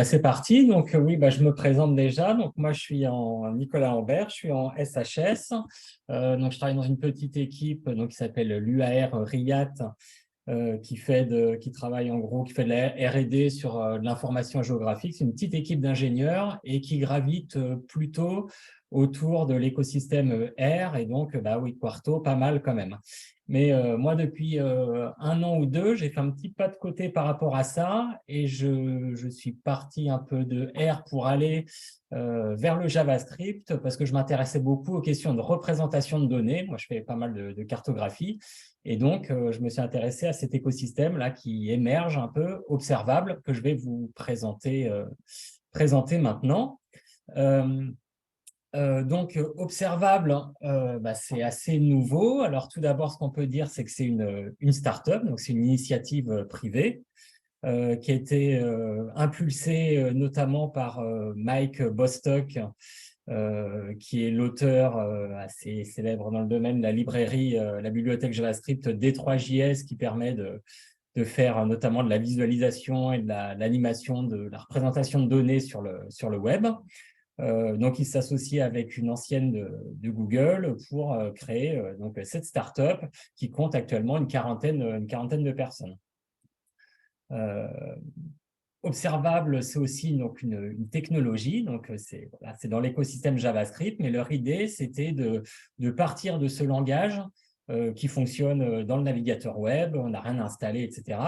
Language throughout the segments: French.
C'est parti. Donc, oui, je me présente déjà. Donc, moi, je suis Nicolas Ambert, je suis en SHS. Donc, je travaille dans une petite équipe qui s'appelle l'UAR RIAT, qui travaille en gros, qui fait de la R&D sur de l'information géographique. C'est une petite équipe d'ingénieurs et qui gravite plutôt autour de l'écosystème R. Et donc, oui, Quarto, pas mal quand même. Mais moi, depuis 1 an ou 2, j'ai fait un petit pas de côté par rapport à ça et je suis parti un peu de R pour aller vers le JavaScript parce que je m'intéressais beaucoup aux questions de représentation de données. Moi, je fais pas mal de cartographie et donc je me suis intéressé à cet écosystème-là qui émerge un peu, observable, que je vais vous présenter maintenant. Euh, observable, c'est assez nouveau. Alors, tout d'abord, ce qu'on peut dire, c'est que c'est une start-up, donc c'est une initiative privée qui a été impulsée notamment par Mike Bostock, qui est l'auteur assez célèbre dans le domaine de la librairie, la bibliothèque JavaScript D3JS, qui permet de faire notamment de la visualisation et de l'animation, de la représentation de données sur le web. Donc, il s'associe avec une ancienne de Google pour créer donc cette start-up qui compte actuellement une quarantaine de personnes. Observable, c'est aussi donc une technologie, donc c'est dans l'écosystème JavaScript, mais leur idée, c'était de partir de ce langage qui fonctionne dans le navigateur web, on n'a rien installé, etc.,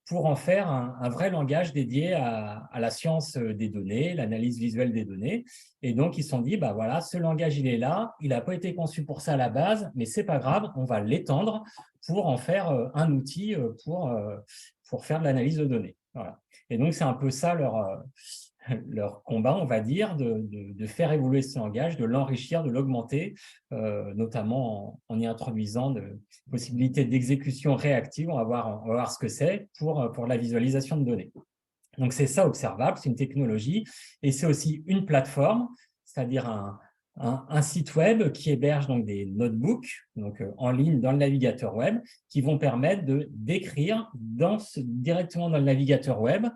pour en faire un vrai langage dédié à la science des données, l'analyse visuelle des données. Et donc, ils se sont dit, voilà, ce langage, il est là, il n'a pas été conçu pour ça à la base, mais c'est pas grave, on va l'étendre pour en faire un outil pour faire de l'analyse de données. Voilà. Et donc, c'est un peu ça leur combat, on va dire, de faire évoluer ce langage, de l'enrichir, de l'augmenter, notamment en y introduisant de possibilités d'exécution réactive. On va voir ce que c'est pour la visualisation de données. Donc, c'est ça, Observable, c'est une technologie et c'est aussi une plateforme, c'est-à-dire un site web qui héberge donc des notebooks en ligne dans le navigateur web qui vont permettre d'écrire directement dans le navigateur web,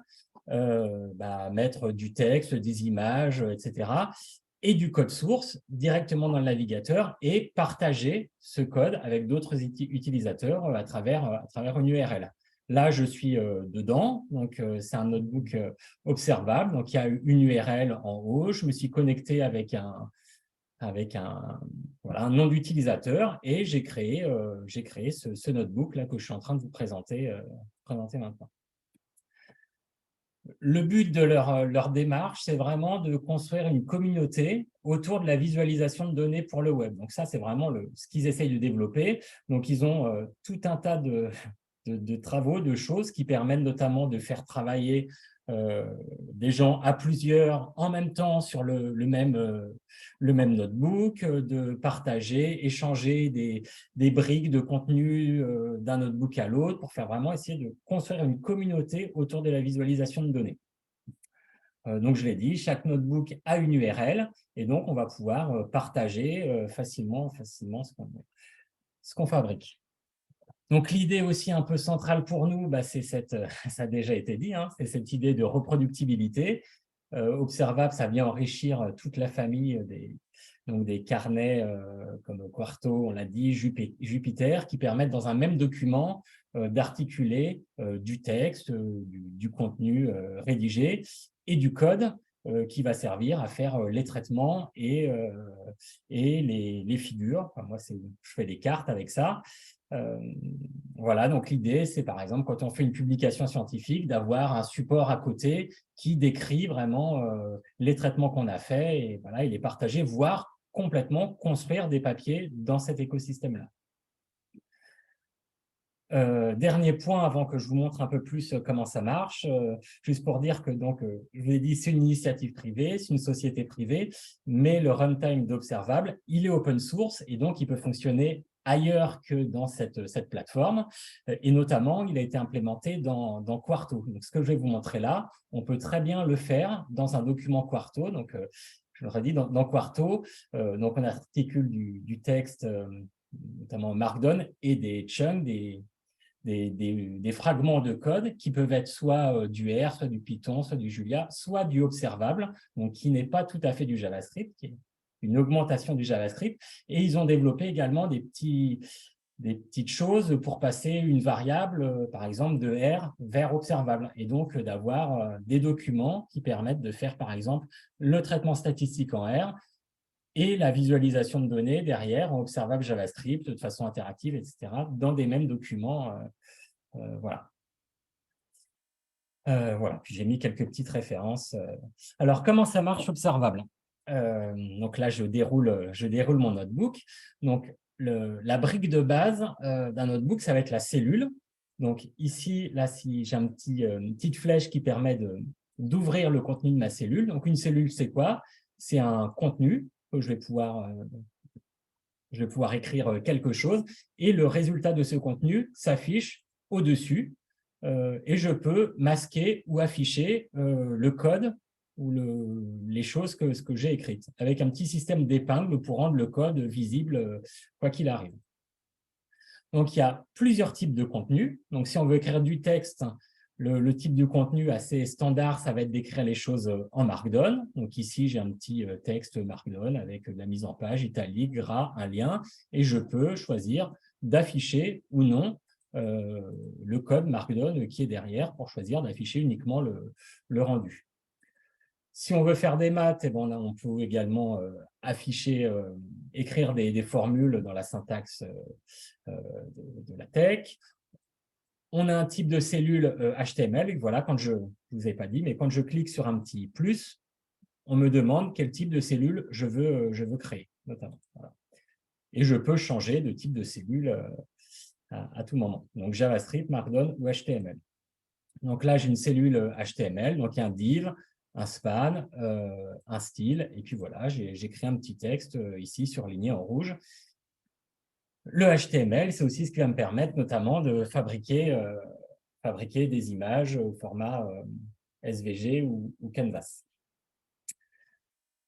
mettre du texte, des images, etc., et du code source directement dans le navigateur et partager ce code avec d'autres utilisateurs à travers une URL. Là, je suis dedans, donc c'est un notebook observable, donc il y a une URL en haut, je me suis connecté avec un nom d'utilisateur et j'ai créé ce notebook là que je suis en train de vous présenter maintenant. Le but de leur démarche, c'est vraiment de construire une communauté autour de la visualisation de données pour le web. Donc ça, c'est vraiment ce qu'ils essayent de développer. Donc, ils ont tout un tas de travaux, de choses qui permettent notamment de faire travailler des gens à plusieurs en même temps sur le même notebook, de partager, échanger des briques de contenu d'un notebook à l'autre pour faire vraiment essayer de construire une communauté autour de la visualisation de données. Donc, je l'ai dit, chaque notebook a une URL et donc on va pouvoir partager facilement ce qu'on fabrique. Donc, l'idée aussi un peu centrale pour nous, c'est ça a déjà été dit, c'est cette idée de reproductibilité. Observable, ça vient enrichir toute la famille des carnets comme Quarto, on l'a dit, Jupyter, qui permettent dans un même document d'articuler du texte, du contenu rédigé et du code qui va servir à faire les traitements et les figures. Enfin, moi, je fais des cartes avec ça. Voilà, donc l'idée, c'est par exemple, quand on fait une publication scientifique, d'avoir un support à côté qui décrit vraiment les traitements qu'on a faits et voilà, il est partagé, voire complètement construire des papiers dans cet écosystème-là. Dernier point avant que je vous montre un peu plus comment ça marche, juste pour dire que je vous ai dit, c'est une initiative privée, c'est une société privée, mais le runtime d'Observable, il est open source et donc il peut fonctionner ailleurs que dans cette plateforme. Et notamment, il a été implémenté dans Quarto. Donc, ce que je vais vous montrer là, on peut très bien le faire dans un document Quarto. Donc, je l'aurais dit, dans Quarto, donc on articule du texte, notamment Markdown, et des chunks, des fragments de code qui peuvent être soit du R, soit du Python, soit du Julia, soit du observable, donc qui n'est pas tout à fait du JavaScript, qui est une augmentation du JavaScript. Et ils ont développé également des petites choses pour passer une variable, par exemple, de R vers observable, et donc d'avoir des documents qui permettent de faire, par exemple, le traitement statistique en R et la visualisation de données derrière en observable JavaScript de façon interactive, etc., dans des mêmes documents. Voilà. Voilà. Puis j'ai mis quelques petites références. Alors, comment ça marche observable? Donc là, je déroule mon notebook. Donc, la brique de base d'un notebook, ça va être la cellule. Donc ici, là, si j'ai une petite flèche qui permet d'ouvrir le contenu de ma cellule. Donc une cellule, c'est quoi? C'est un contenu que je vais pouvoir écrire quelque chose et le résultat de ce contenu s'affiche au-dessus et je peux masquer ou afficher le code ou les choses que j'ai écrites avec un petit système d'épingle pour rendre le code visible quoi qu'il arrive. Donc, il y a plusieurs types de contenus. Donc, si on veut écrire du texte, le type de contenu assez standard, ça va être d'écrire les choses en Markdown. Donc ici, j'ai un petit texte Markdown avec de la mise en page, italique, gras, un lien, et je peux choisir d'afficher ou non le code Markdown qui est derrière pour choisir d'afficher uniquement le rendu. Si on veut faire des maths, eh ben, on peut également écrire des formules dans la syntaxe de la tech. On a un type de cellule HTML. Et voilà, je ne vous ai pas dit, mais quand je clique sur un petit plus, on me demande quel type de cellule je veux créer, notamment. Voilà. Et je peux changer de type de cellule à tout moment. Donc, JavaScript, Markdown ou HTML. Donc là, j'ai une cellule HTML, donc il y a un div, un span, un style, et puis voilà, j'ai créé un petit texte ici surligné en rouge. Le HTML, c'est aussi ce qui va me permettre notamment de fabriquer des images au format SVG ou Canvas.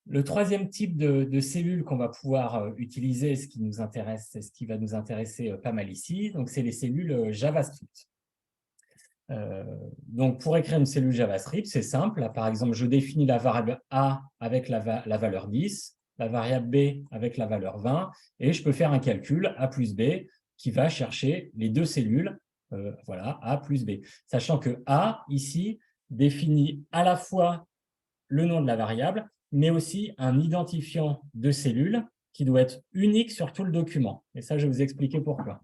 Le troisième type de cellule qu'on va pouvoir utiliser, ce qui nous intéresse, c'est ce qui va nous intéresser pas mal ici, donc c'est les cellules JavaScript. Donc, pour écrire une cellule JavaScript, c'est simple. Là, par exemple, je définis la variable A avec la valeur 10, la variable B avec la valeur 20, et je peux faire un calcul A plus B qui va chercher les deux cellules, voilà, A plus B. Sachant que A, ici, définit à la fois le nom de la variable, mais aussi un identifiant de cellule qui doit être unique sur tout le document. Et ça, je vais vous expliquer pourquoi.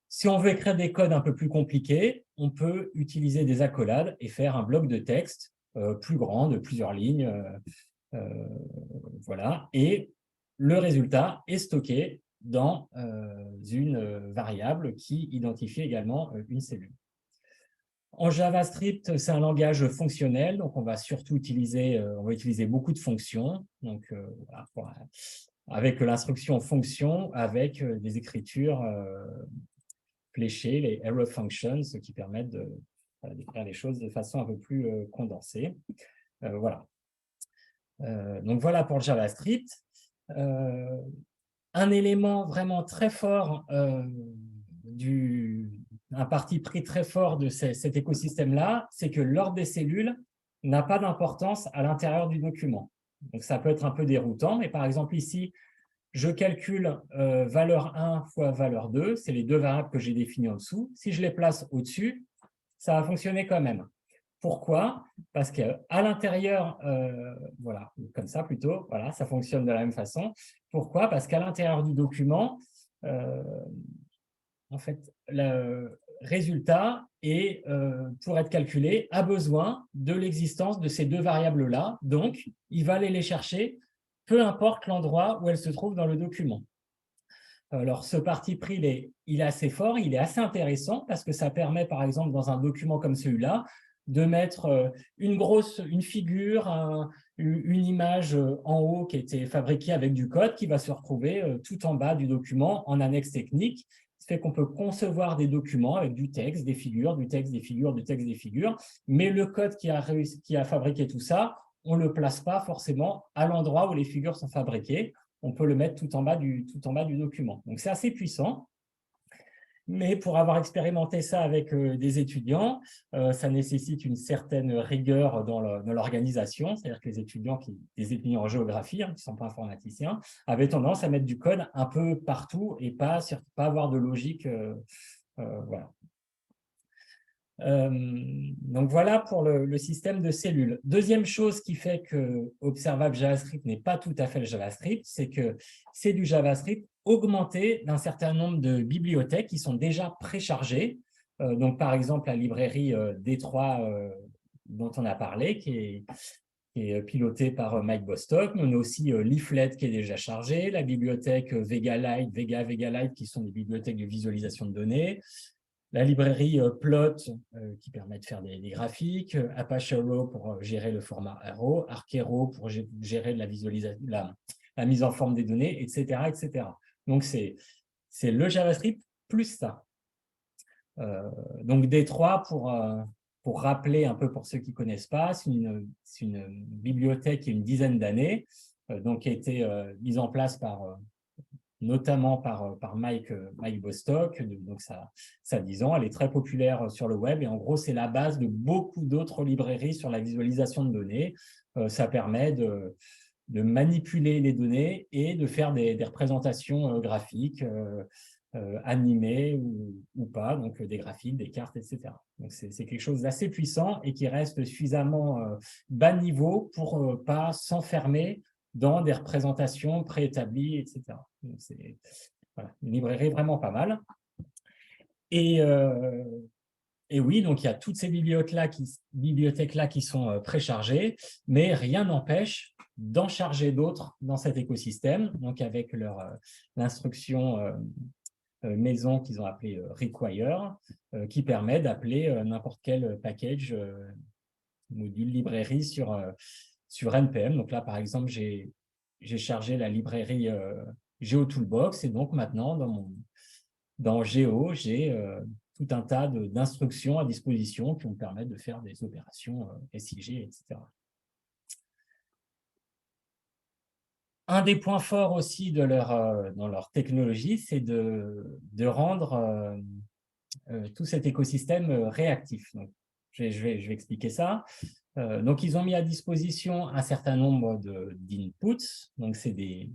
Si on veut écrire des codes un peu plus compliqués, on peut utiliser des accolades et faire un bloc de texte plus grand, de plusieurs lignes. Voilà. Et le résultat est stocké dans une variable qui identifie également une cellule. En JavaScript, c'est un langage fonctionnel, donc on va surtout utiliser beaucoup de fonctions. Donc, voilà, avec l'instruction fonction, avec des écritures fléchés, les arrow functions, qui permettent d'écrire les choses de façon un peu plus condensée. Voilà. Donc voilà pour le JavaScript. Un élément vraiment très fort, un parti pris très fort de cet écosystème-là, c'est que l'ordre des cellules n'a pas d'importance à l'intérieur du document. Donc ça peut être un peu déroutant, mais par exemple ici, je calcule valeur 1 fois valeur 2, c'est les deux variables que j'ai définies en dessous. Si je les place au-dessus, ça va fonctionner quand même. Pourquoi? Parce qu'à l'intérieur, voilà, comme ça plutôt, voilà, ça fonctionne de la même façon. Pourquoi? Parce qu'à l'intérieur du document, en fait, le résultat est, pour être calculé, a besoin de l'existence de ces deux variables-là. Donc, il va aller les chercher peu importe l'endroit où elle se trouve dans le document. Alors, ce parti pris, il est assez fort, il est assez intéressant parce que ça permet, par exemple, dans un document comme celui-là, de mettre une figure, une image en haut qui a été fabriquée avec du code qui va se retrouver tout en bas du document en annexe technique. Ce qui fait qu'on peut concevoir des documents avec du texte, des figures, du texte, des figures, du texte, des figures, mais le code qui a fabriqué tout ça, on ne le place pas forcément à l'endroit où les figures sont fabriquées. On peut le mettre tout en bas du document. Donc, c'est assez puissant. Mais pour avoir expérimenté ça avec des étudiants, ça nécessite une certaine rigueur dans l'organisation. C'est-à-dire que des étudiants en géographie, hein, qui ne sont pas informaticiens, avaient tendance à mettre du code un peu partout et pas avoir de logique. Voilà. Donc voilà pour le système de cellules. Deuxième chose qui fait que Observable JavaScript n'est pas tout à fait le JavaScript, c'est que c'est du JavaScript augmenté d'un certain nombre de bibliothèques qui sont déjà préchargées. Donc par exemple la librairie D3 dont on a parlé, qui est pilotée par Mike Bostock. On a aussi Leaflet qui est déjà chargé, la bibliothèque VegaLite, VegaLite qui sont des bibliothèques de visualisation de données, la librairie Plot qui permet de faire des graphiques, Apache Arrow pour gérer le format Arrow, Archero pour gérer la mise en forme des données, etc. etc. Donc, c'est le JavaScript plus ça. Donc, D3, pour rappeler un peu pour ceux qui ne connaissent pas, c'est une bibliothèque qui a une dizaine d'années, donc qui a été mise en place notamment par Mike Bostock, donc ça a 10 ans. Elle est très populaire sur le web et en gros, c'est la base de beaucoup d'autres librairies sur la visualisation de données. Ça permet de manipuler les données et de faire des représentations graphiques animées ou pas, donc des graphiques, des cartes, etc. Donc, c'est quelque chose d'assez puissant et qui reste suffisamment bas niveau pour ne pas s'enfermer dans des représentations préétablies, etc. Donc, c'est voilà, une librairie vraiment pas mal. Et oui, donc il y a toutes ces bibliothèques-là qui sont préchargées, mais rien n'empêche d'en charger d'autres dans cet écosystème, donc avec l'instruction maison qu'ils ont appelée require, qui permet d'appeler n'importe quel package, module, librairie sur NPM. Donc là, par exemple, j'ai chargé la librairie GeoToolbox et donc maintenant, dans Geo, j'ai tout un tas d'instructions à disposition qui vont me permettre de faire des opérations SIG, etc. Un des points forts aussi dans leur technologie, c'est de rendre tout cet écosystème réactif. Donc, je vais expliquer ça. Donc, ils ont mis à disposition un certain nombre d'inputs. Donc, c'est des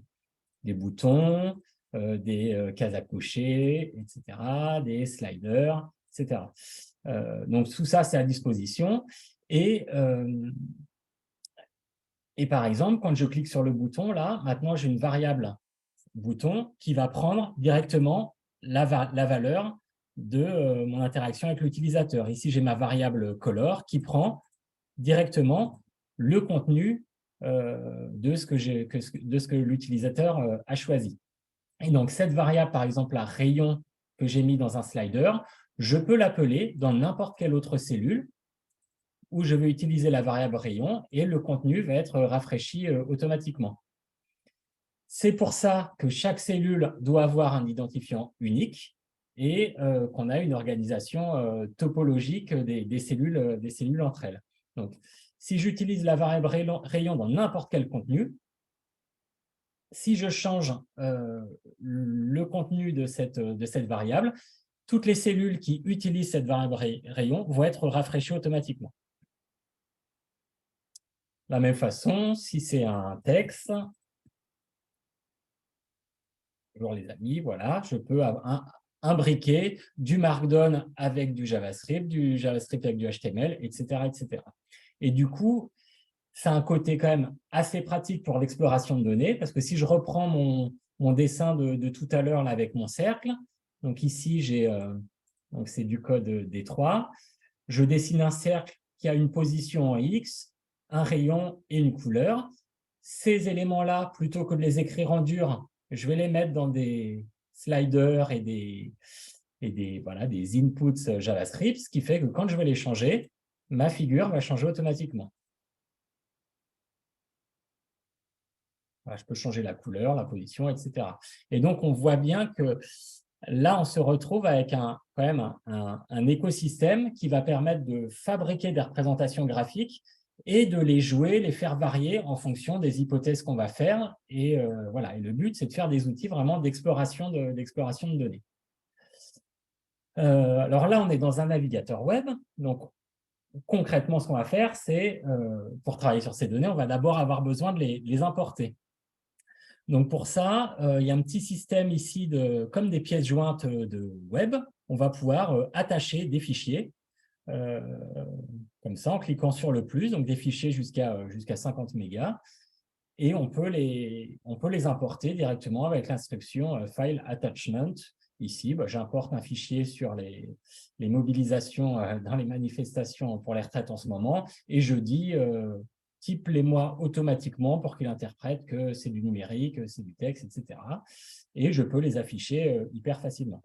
boutons, des cases à cocher, etc., des sliders, etc. Donc, tout ça, c'est à disposition. Et par exemple, quand je clique sur le bouton, là, maintenant, j'ai une variable bouton qui va prendre directement la valeur de mon interaction avec l'utilisateur. Ici, j'ai ma variable color qui prend directement le contenu de ce que l'utilisateur a choisi. Et donc, cette variable, par exemple, la rayon que j'ai mis dans un slider, je peux l'appeler dans n'importe quelle autre cellule où je vais utiliser la variable rayon et le contenu va être rafraîchi automatiquement. C'est pour ça que chaque cellule doit avoir un identifiant unique et qu'on a une organisation topologique des cellules entre elles. Donc, si j'utilise la variable rayon dans n'importe quel contenu, si je change le contenu de cette variable, toutes les cellules qui utilisent cette variable rayon vont être rafraîchies automatiquement. De la même façon, si c'est un texte, bonjour les amis, voilà, je peux imbriquer du Markdown avec du JavaScript avec du HTML, etc., etc. Et du coup, c'est un côté quand même assez pratique pour l'exploration de données, parce que si je reprends mon dessin de tout à l'heure avec mon cercle, donc ici, donc c'est du code D3, je dessine un cercle qui a une position en X, un rayon et une couleur. Ces éléments-là, plutôt que de les écrire en dur, je vais les mettre dans des sliders et des inputs JavaScript, ce qui fait que quand je vais les changer, ma figure va changer automatiquement. Je peux changer la couleur, la position, etc. Et donc, on voit bien que là, on se retrouve avec quand même un écosystème qui va permettre de fabriquer des représentations graphiques et de les jouer, les faire varier en fonction des hypothèses qu'on va faire. Et voilà. Et le but, c'est de faire des outils vraiment d'exploration de données. Alors là, on est dans un navigateur web. Donc, concrètement, ce qu'on va faire, c'est, pour travailler sur ces données, on va d'abord avoir besoin de les importer. Donc, pour ça, il y a un petit système ici, comme des pièces jointes de web. On va pouvoir attacher des fichiers, comme ça, en cliquant sur le plus, donc des fichiers jusqu'à 50 mégas. Et on peut les importer directement avec l'instruction File Attachment. Ici, j'importe un fichier sur les mobilisations dans les manifestations pour les retraites en ce moment, et je dis type-les-moi automatiquement pour qu'il interprète que c'est du numérique, c'est du texte, etc. Et je peux les afficher hyper facilement.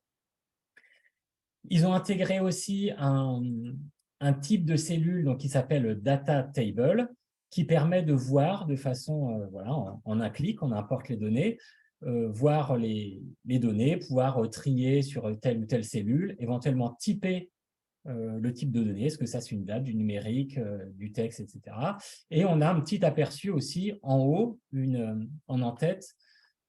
Ils ont intégré aussi un type de cellule donc, qui s'appelle Data Table, qui permet de voir de façon, voilà, en un clic, on importe les données, voir les données, pouvoir trier sur telle ou telle cellule, éventuellement typer le type de données, est-ce que ça c'est une date, du numérique, du texte, etc. Et on a un petit aperçu aussi en haut, en en-tête,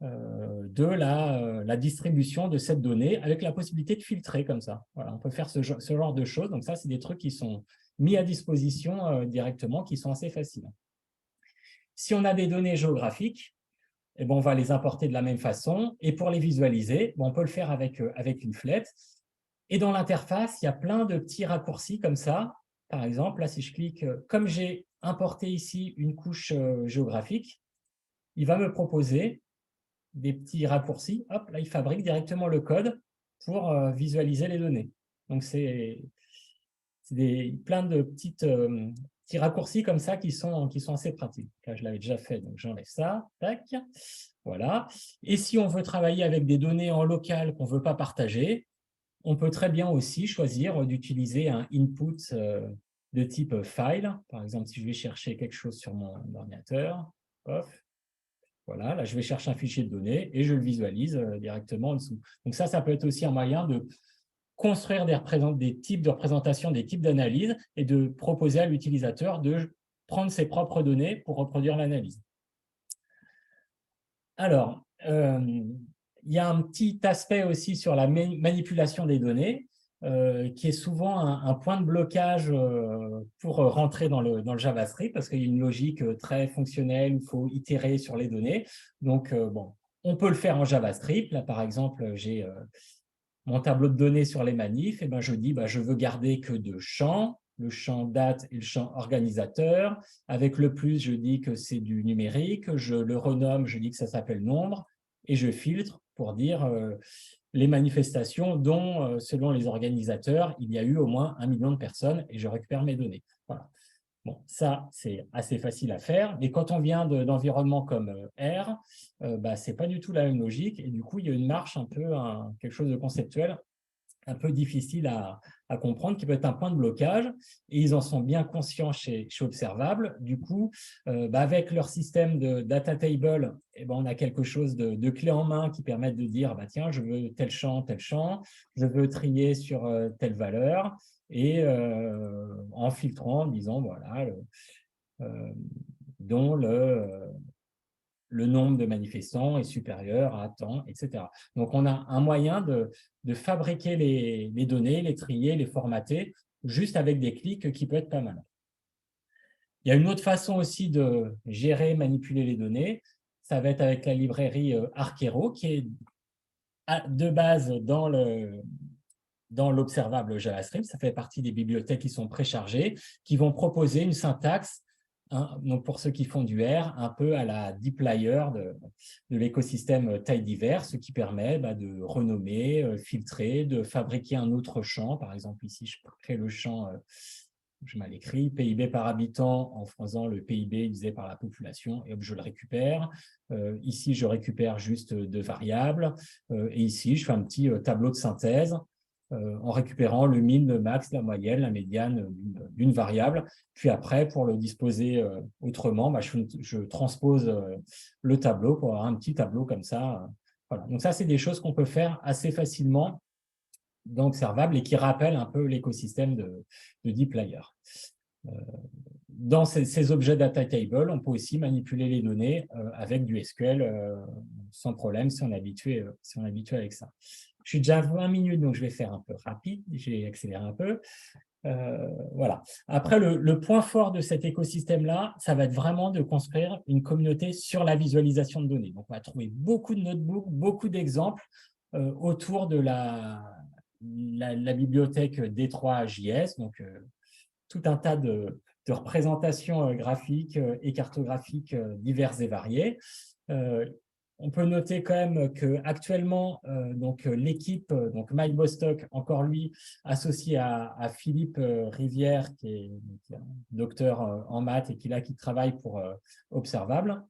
de la distribution de cette donnée avec la possibilité de filtrer comme ça. Voilà, on peut faire ce genre de choses. Donc ça, c'est des trucs qui sont mis à disposition directement, qui sont assez faciles. Si on a des données géographiques, eh ben, on va les importer de la même façon. Et pour les visualiser, on peut le faire avec une flèche. Et dans l'interface, il y a plein de petits raccourcis comme ça. Par exemple, là, si je clique, comme j'ai importé ici une couche géographique, il va me proposer des petits raccourcis. Hop, là, il fabrique directement le code pour visualiser les données. Donc, c'est plein de petits raccourcis comme ça qui sont assez pratiques. Là, je l'avais déjà fait, donc j'enlève ça. Tac. Voilà. Et si on veut travailler avec des données en local qu'on ne veut pas partager, on peut très bien aussi choisir d'utiliser un input de type file. Par exemple, si je vais chercher quelque chose sur mon ordinateur, hop, voilà, là, je vais chercher un fichier de données et je le visualise directement en dessous. Donc ça peut être aussi un moyen de construire des types de représentation, des types d'analyse et de proposer à l'utilisateur de prendre ses propres données pour reproduire l'analyse. Alors, il y a un petit aspect aussi sur la manipulation des données qui est souvent un point de blocage pour rentrer dans le JavaScript parce qu'il y a une logique très fonctionnelle, il faut itérer sur les données. Donc, bon, on peut le faire en JavaScript. Là, par exemple, j'ai mon tableau de données sur les manifs, et ben je dis je veux garder que deux champs, le champ date et le champ organisateur. Avec le plus, je dis que c'est du numérique, je le renomme, je dis que ça s'appelle nombre, et je filtre pour dire les manifestations dont, selon les organisateurs, il y a eu au moins 1 million de personnes, et je récupère mes données. Voilà. Bon, ça, c'est assez facile à faire, mais quand on vient d'environnements comme R, ce n'est pas du tout la même logique, et du coup, il y a une marche un peu, quelque chose de conceptuel, un peu difficile à comprendre, qui peut être un point de blocage, et ils en sont bien conscients chez Observable. Du coup, avec leur système de data table, on a quelque chose de clé en main qui permet de dire, tiens, je veux tel champ, je veux trier sur telle valeur, et en filtrant, en disant, voilà, dont le nombre de manifestants est supérieur à tant, etc. Donc, on a un moyen de fabriquer les données, les trier, les formater, juste avec des clics qui peut être pas mal. Il y a une autre façon aussi de gérer, manipuler les données. Ça va être avec la librairie Archero, qui est de base dans l'observable JavaScript. Ça fait partie des bibliothèques qui sont préchargées, qui vont proposer une syntaxe, donc pour ceux qui font du R, un peu à la dplyr de l'écosystème Tidyverse, ce qui permet de renommer, filtrer, de fabriquer un autre champ. Par exemple, ici, je crée le champ, je mal écrit, PIB par habitant en faisant le PIB divisé par la population, et hop, je le récupère. Ici, je récupère juste deux variables. Et ici, je fais un petit tableau de synthèse en récupérant le min, le max, la moyenne, la médiane d'une variable. Puis après, pour le disposer autrement, je transpose le tableau pour avoir un petit tableau comme ça. Voilà. Donc ça, c'est des choses qu'on peut faire assez facilement dans Observable et qui rappellent un peu l'écosystème de dplyr. Dans ces objets data table, on peut aussi manipuler les données avec du SQL sans problème si on est habitué avec ça. Je suis déjà à 20 minutes, donc je vais faire un peu rapide, j'ai accéléré un peu. Voilà. Après, le point fort de cet écosystème-là, ça va être vraiment de construire une communauté sur la visualisation de données. Donc, on va trouver beaucoup de notebooks, beaucoup d'exemples autour de la bibliothèque D3.js, donc tout un tas de représentations graphiques et cartographiques diverses et variées. On peut noter quand même qu'actuellement, l'équipe, donc Mike Bostock, encore lui, associé à Philippe Rivière, qui est un docteur en maths et qui travaille pour Observable,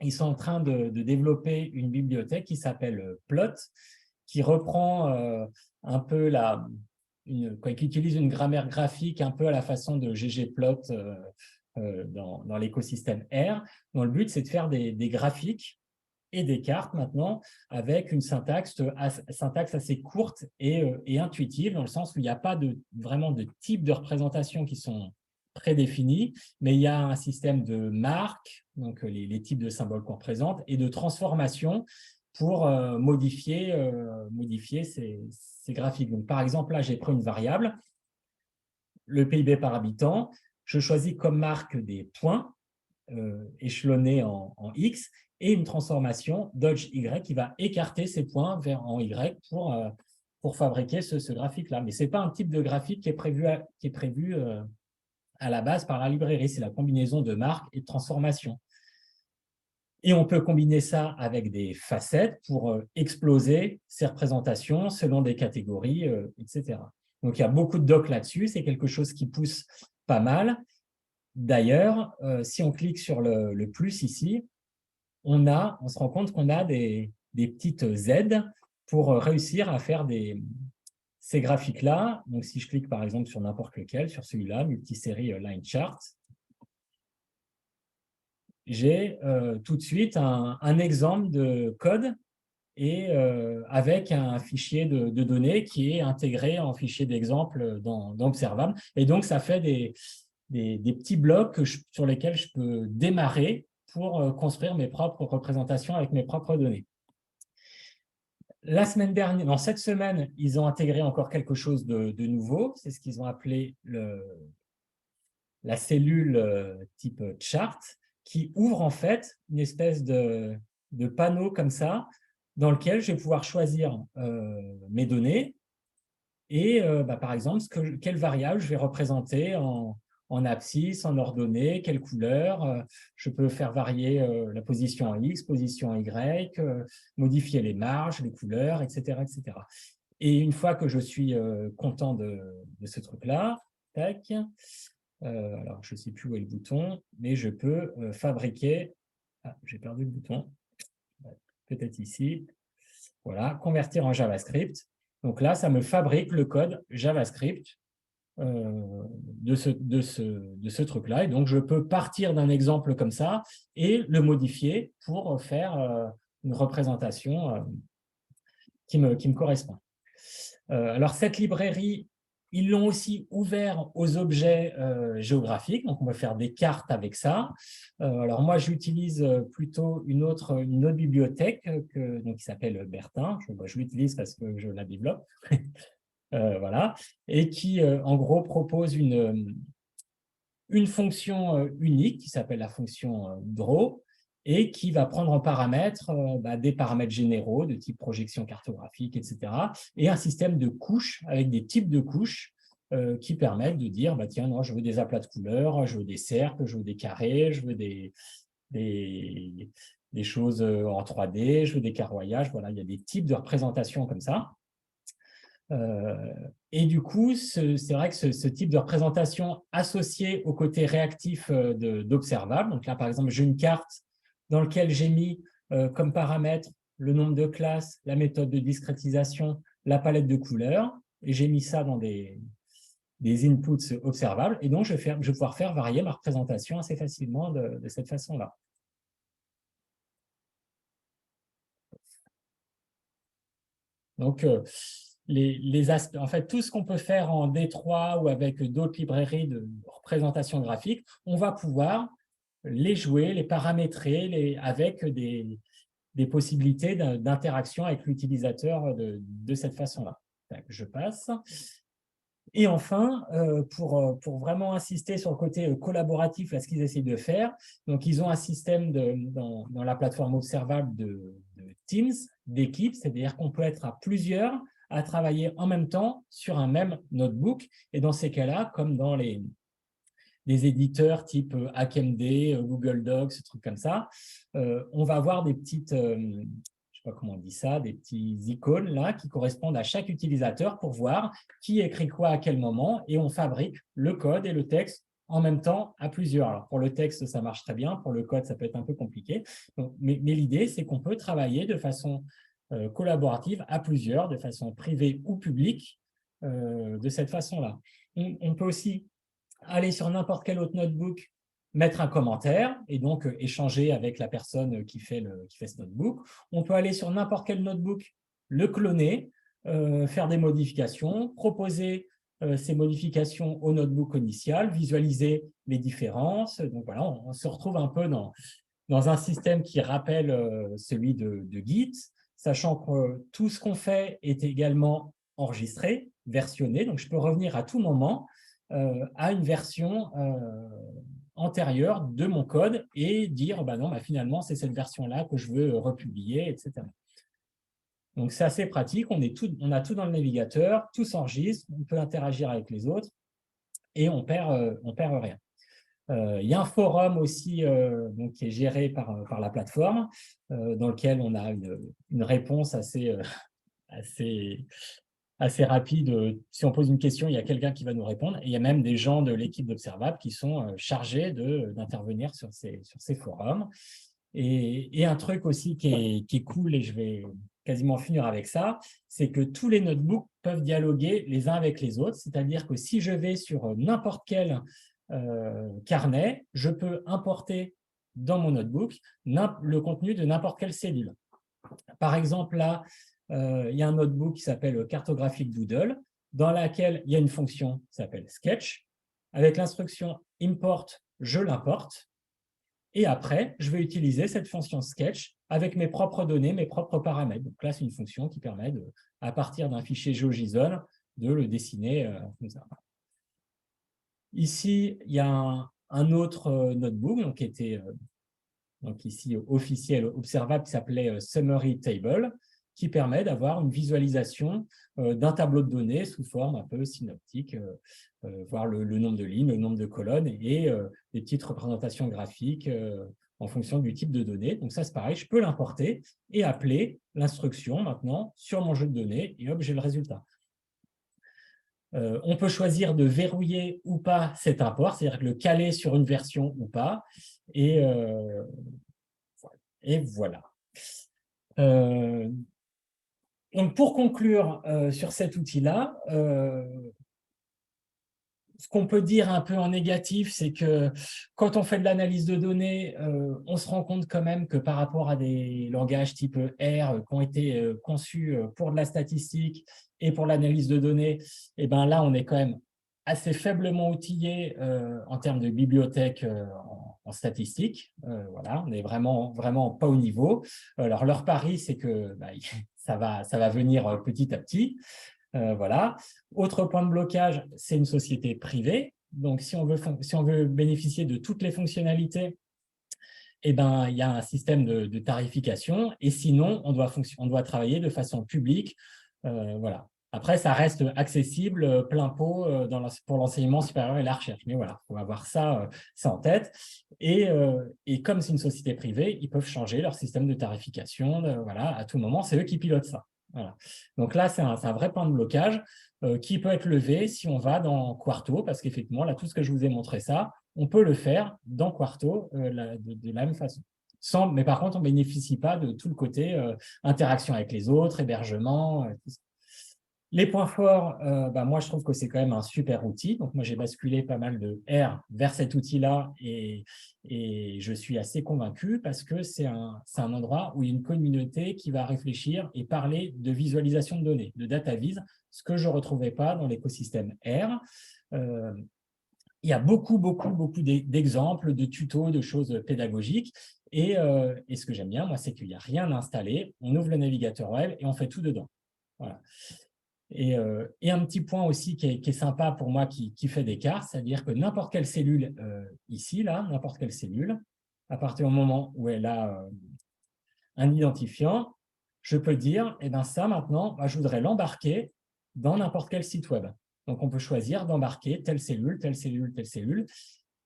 ils sont en train de développer une bibliothèque qui s'appelle Plot, qui reprend un peu qui utilise une grammaire graphique un peu à la façon de ggplot dans l'écosystème R, dont le but, c'est de faire des graphiques et des cartes maintenant avec une syntaxe assez courte et intuitive, dans le sens où il n'y a pas vraiment de type de représentation qui sont prédéfinis, mais il y a un système de marques, donc les types de symboles qu'on représente, et de transformation pour modifier ces graphiques. Donc, par exemple, là, j'ai pris une variable, le PIB par habitant, je choisis comme marque des points échelonnés en X, et une transformation Dodge Y qui va écarter ces points en Y pour fabriquer ce graphique-là. Mais ce n'est pas un type de graphique qui est prévu à la base par la librairie, c'est la combinaison de marques et de transformations. Et on peut combiner ça avec des facettes pour exploser ces représentations selon des catégories, etc. Donc, il y a beaucoup de docs là-dessus. C'est quelque chose qui pousse pas mal. D'ailleurs, si on clique sur le plus ici, on se rend compte qu'on a des petites aides pour réussir à faire ces graphiques-là. Donc, si je clique par exemple sur n'importe lequel, sur celui-là, multisérie line chart, j'ai tout de suite un exemple de code et avec un fichier de données qui est intégré en fichier d'exemple dans Observable. Et donc, ça fait des petits blocs sur lesquels je peux démarrer pour construire mes propres représentations avec mes propres données. La semaine dernière, dans cette semaine, ils ont intégré encore quelque chose de nouveau. C'est ce qu'ils ont appelé la cellule type chart, qui ouvre en fait une espèce de panneau comme ça, dans lequel je vais pouvoir choisir mes données et par exemple, quelle variable je vais représenter en abscisse, en ordonnée, quelle couleur. Je peux faire varier la position en X, position en Y, modifier les marges, les couleurs, etc., etc. Et une fois que je suis content de ce truc-là, tac, alors je ne sais plus où est le bouton, mais je peux fabriquer… Ah, j'ai perdu le bouton. Peut-être ici. Voilà, convertir en JavaScript. Donc là, ça me fabrique le code JavaScript de ce truc-là. Et donc, je peux partir d'un exemple comme ça et le modifier pour faire une représentation qui me correspond. Alors, cette librairie, ils l'ont aussi ouvert aux objets géographiques. Donc, on va faire des cartes avec ça. Alors, moi, j'utilise plutôt une autre bibliothèque qui s'appelle Bertin. Je l'utilise parce que je la développe. Voilà. Et qui, en gros, propose une fonction unique qui s'appelle la fonction draw et qui va prendre en paramètre des paramètres généraux de type projection cartographique, etc. et un système de couches avec des types de couches qui permettent de dire, tiens, non, je veux des aplats de couleurs, je veux des cercles, je veux des carrés, je veux des choses en 3D, je veux des carroyages. Voilà, il y a des types de représentations comme ça. Et du coup, c'est vrai que ce type de représentation associé au côté réactif d'Observable, donc là, par exemple, j'ai une carte dans laquelle j'ai mis comme paramètre le nombre de classes, la méthode de discrétisation, la palette de couleurs, et j'ai mis ça dans des inputs observables, et donc je vais pouvoir faire varier ma représentation assez facilement de cette façon-là. Donc, en fait, tout ce qu'on peut faire en D3 ou avec d'autres librairies de représentation graphique, on va pouvoir les jouer, les paramétrer avec des des possibilités d'interaction avec l'utilisateur de cette façon-là. Je passe. Et enfin, pour vraiment insister sur le côté collaboratif, là, ce qu'ils essayent de faire, donc ils ont un système dans la plateforme observable de Teams, d'équipe, c'est-à-dire qu'on peut être à plusieurs à travailler en même temps sur un même notebook. Et dans ces cas-là, comme dans les éditeurs type HackMD, Google Docs, ce truc comme ça, on va avoir des petites, je sais pas comment on dit ça, des petits icônes là qui correspondent à chaque utilisateur pour voir qui écrit quoi à quel moment, et on fabrique le code et le texte en même temps à plusieurs. Alors pour le texte, ça marche très bien, pour le code, ça peut être un peu compliqué. Donc, mais l'idée, c'est qu'on peut travailler de façon collaborative à plusieurs, de façon privée ou publique, de cette façon-là. On peut aussi aller sur n'importe quel autre notebook, mettre un commentaire et donc échanger avec la personne qui fait ce notebook. On peut aller sur n'importe quel notebook, le cloner, faire des modifications, proposer ces modifications au notebook initial, visualiser les différences. Donc voilà, on se retrouve un peu dans un système qui rappelle celui de Git, sachant que tout ce qu'on fait est également enregistré, versionné. Donc, je peux revenir à tout moment à une version antérieure de mon code et dire, bah non, bah finalement, c'est cette version-là que je veux republier, etc. Donc, c'est assez pratique. On a tout dans le navigateur, tout s'enregistre, on peut interagir avec les autres et on perd rien. Il y a un forum aussi donc, qui est géré par la plateforme, dans lequel on a une réponse assez rapide. Si on pose une question, il y a quelqu'un qui va nous répondre. Et il y a même des gens de l'équipe d'Observable qui sont chargés d'intervenir sur ces forums. Et un truc aussi qui est cool, et je vais quasiment finir avec ça, c'est que tous les notebooks peuvent dialoguer les uns avec les autres. C'est-à-dire que si je vais sur n'importe quel carnet, je peux importer dans mon notebook le contenu de n'importe quelle cellule. Par exemple, là, il y a un notebook qui s'appelle Cartographic Doodle, dans laquelle il y a une fonction qui s'appelle Sketch. Avec l'instruction import, je l'importe. Et après, je vais utiliser cette fonction Sketch avec mes propres données, mes propres paramètres. Donc là, c'est une fonction qui permet, à partir d'un fichier GeoJSON, de le dessiner comme ça. Ici, il y a un autre notebook donc, qui était donc ici officiel, observable, qui s'appelait Summary Table, qui permet d'avoir une visualisation d'un tableau de données sous forme un peu synoptique, voir le nombre de lignes, le nombre de colonnes et des petites représentations graphiques en fonction du type de données. Donc ça, c'est pareil, je peux l'importer et appeler l'instruction maintenant sur mon jeu de données et hop, j'ai le résultat. On peut choisir de verrouiller ou pas cet import, c'est-à-dire le caler sur une version ou pas. Et voilà. Donc, pour conclure sur cet outil-là, ce qu'on peut dire un peu en négatif, c'est que quand on fait de l'analyse de données, on se rend compte quand même que par rapport à des langages type R qui ont été conçus pour de la statistique et pour l'analyse de données, et ben là, on est quand même assez faiblement outillé en termes de bibliothèque en statistique. Voilà, on n'est vraiment pas au niveau. Alors, leur pari, c'est que bah, ça va venir petit à petit. Voilà. Autre point de blocage, c'est une société privée. Donc, si on veut bénéficier de toutes les fonctionnalités, eh ben, il y a un système de tarification. Et sinon, on doit travailler de façon publique. Voilà. Après, ça reste accessible plein pot pour l'enseignement supérieur et la recherche. Mais voilà, il faut avoir ça en tête. Et comme c'est une société privée, ils peuvent changer leur système de tarification voilà, à tout moment. C'est eux qui pilotent ça. Voilà. Donc là, c'est un vrai point de blocage qui peut être levé si on va dans Quarto, parce qu'effectivement, là, tout ce que je vous ai montré ça, on peut le faire dans Quarto de la même façon. Mais par contre, on ne bénéficie pas de tout le côté interaction avec les autres, hébergement, tout ça. Les points forts, bah, moi, je trouve que c'est quand même un super outil. Donc, moi, j'ai basculé pas mal de R vers cet outil-là et je suis assez convaincu parce que c'est un endroit où il y a une communauté qui va réfléchir et parler de visualisation de données, de data vis, ce que je ne retrouvais pas dans l'écosystème R. il y a beaucoup d'exemples, de tutos, de choses pédagogiques. Et ce que j'aime bien, moi, c'est qu'il n'y a rien à installer. On ouvre le navigateur web et on fait tout dedans. Voilà. Et un petit point aussi qui est sympa pour moi, qui fait des cartes, c'est-à-dire que n'importe quelle cellule ici, là, n'importe quelle cellule, à partir du moment où elle a un identifiant, je peux dire, eh ben ça maintenant, moi, je voudrais l'embarquer dans n'importe quel site web. Donc, on peut choisir d'embarquer telle cellule, telle cellule, telle cellule.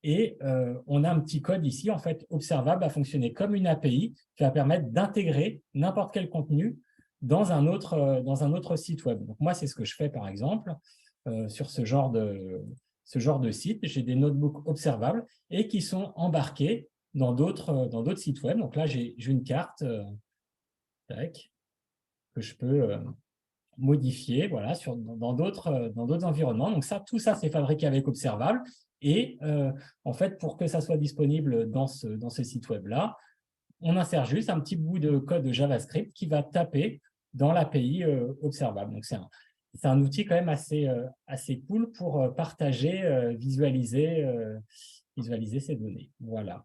Et on a un petit code ici, en fait, Observable va fonctionner comme une API qui va permettre d'intégrer n'importe quel contenu dans un autre site web. Donc, moi, c'est ce que je fais, par exemple, sur ce genre de site. J'ai des notebooks observables et qui sont embarqués dans d'autres sites web. Donc là, j'ai une carte que je peux modifier voilà, dans d'autres environnements. Donc ça, tout ça, c'est fabriqué avec Observable. Et en fait, pour que ça soit disponible dans ce site web-là, on insère juste un petit bout de code de JavaScript qui va taper dans l'API Observable. Donc c'est un outil quand même assez cool pour partager, visualiser ces données. Voilà.